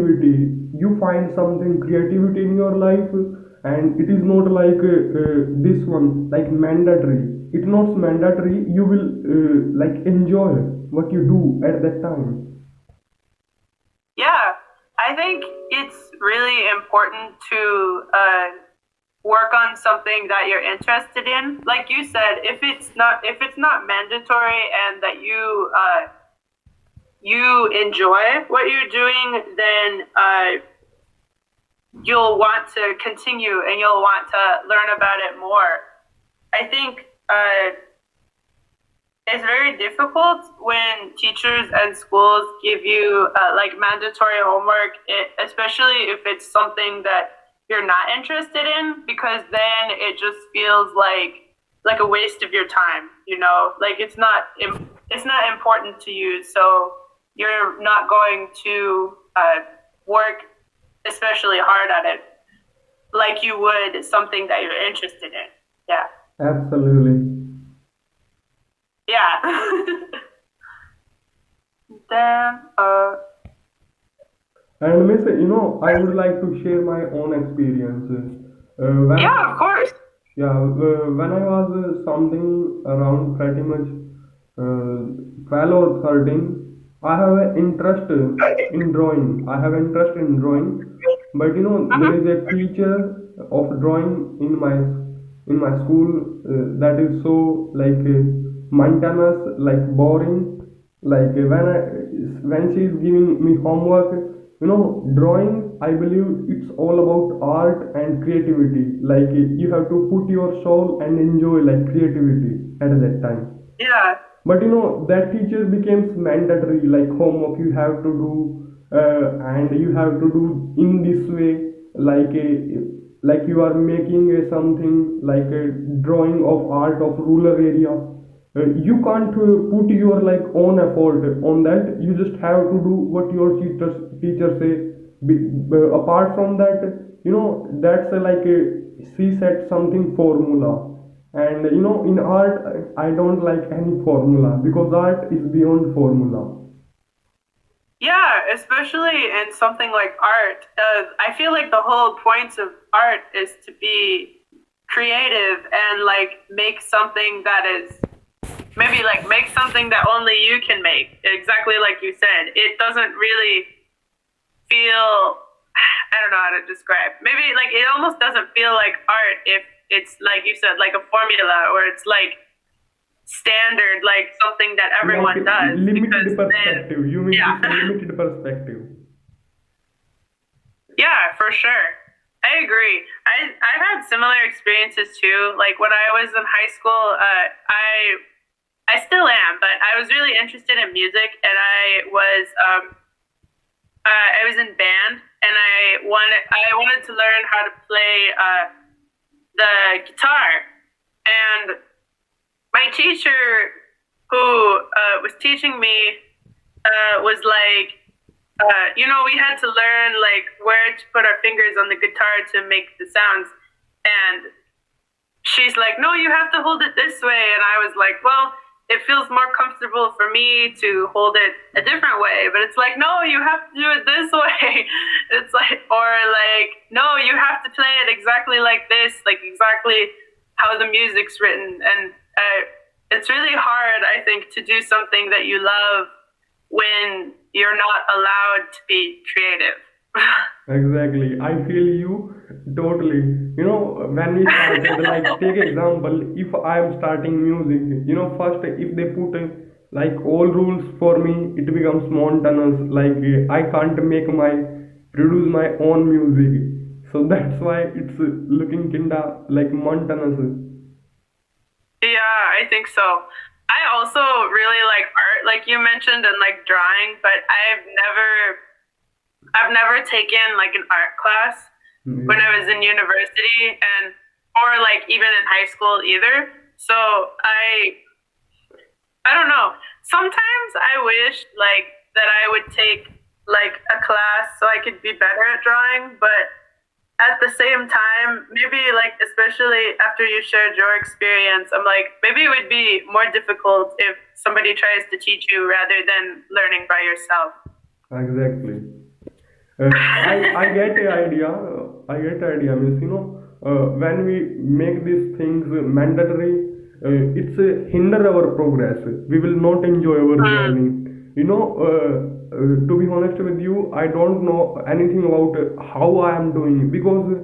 creativity. You find something creativity in your life, and it is not like this one like mandatory. It's not mandatory. You will like enjoy what you do at that time. Yeah, I think it's really important to work on something that you're interested in. Like you said, if it's not mandatory and that you enjoy what you're doing, then you'll want to continue and you'll want to learn about it more. I think it's very difficult when teachers and schools give you like mandatory homework, especially if it's something that you're not interested in, because then it just feels like a waste of your time. Like it's not important to you, so you're not going to work especially hard at it like you would something that you're interested in. Yeah, Absolutely. yeah. Then, And Miss, I would like to share my own experiences. When yeah, of course. Yeah, when I was something around pretty much 12 or 13, I have an interest in drawing. I have interest in drawing, but there is Mhm. a teacher of drawing in my school that is so like monotonous, like boring. Like when she is giving me homework, drawing, I believe it's all about art and creativity. Like you have to put your soul and enjoy like creativity at that time. Yeah. But that teacher becomes mandatory, like homework you have to do, and you have to do in this way, like you are making a something like a drawing of art of rural area. You can't put your like own effort on that. You just have to do what your teacher say. Apart from that, that's like a she said something formula, and in art, I don't like any formula because art is beyond formula. Yeah, especially in something like art. I feel like the whole point of art is to be creative and like make something that is maybe like make something that only you can make. Exactly like you said. It doesn't really feel, I don't know how to describe. Maybe like it almost doesn't feel like art if it's like you said, like a formula or it's like standard, like something that Like everyone does. Because limited then, perspective. You mean to yeah, say limited perspective? yeah, for sure. I agree. I've had similar experiences too. Like when I was in high school, I still am, but I was really interested in music, and I was in band, and I wanted to learn how to play the guitar, and my teacher who was teaching me was like, we had to learn like where to put our fingers on the guitar to make the sounds, and she's like, no, you have to hold it this way. And I was like, well, it feels more comfortable for me to hold it a different way. But it's like, no, you have to do it this way. It's like, or like, no, you have to play it exactly like this, like exactly how the music's written. And it's really hard, I think, to do something that you love when you're not allowed to be creative. Exactly. I feel you totally. When we started, like, take example, if I am starting music, first if they put like all rules for me, it becomes monotonous. Like, I can't produce my own music. So that's why it's looking kinda like monotonous. Yeah, I think so. I also really like art, like you mentioned, and like drawing, but I've never taken like an art class when Yeah. I was in university, and or like even in high school either. So I don't know. Sometimes I wish like that I would take like a class so I could be better at drawing, but at the same time, maybe like especially after you shared your experience, I'm like maybe it would be more difficult if somebody tries to teach you rather than learning by yourself. Exactly. I get a idea. I get idea. Means when we make these things mandatory, it's hinder our progress. We will not enjoy our Mm, journey. To be honest with you, I don't know anything about how I am doing because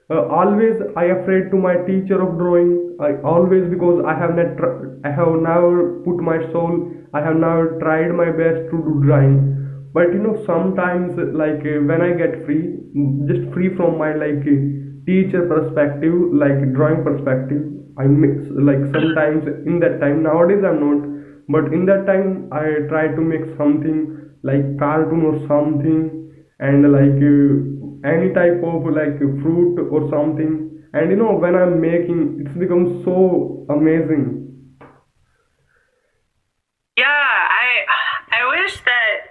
always I afraid to my teacher of drawing. I always because I have never put my soul. I have never tried my best to do drawing. But sometimes when I get free, just free from my teacher perspective, like drawing perspective, I mix like mm. sometimes in that time. Nowadays I'm not, but in that time I try to make something like cartoon or something, and any type of fruit or something. And when I'm making, it's become so amazing. Yeah, I wish that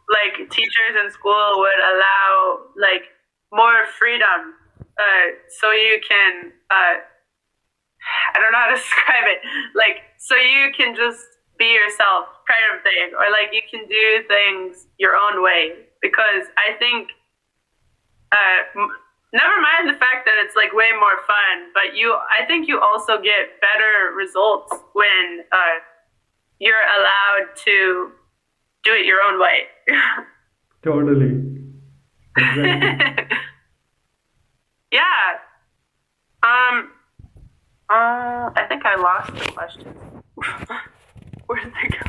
like teachers in school would allow like more freedom, so you can I don't know how to describe it, like so you can just be yourself, kind of thing, or like you can do things your own way. Because I think never mind the fact that it's like way more fun, but I think you also get better results when you're allowed to do it your own way. Totally. Exactly. Yeah. I think I lost the question. Where did they go?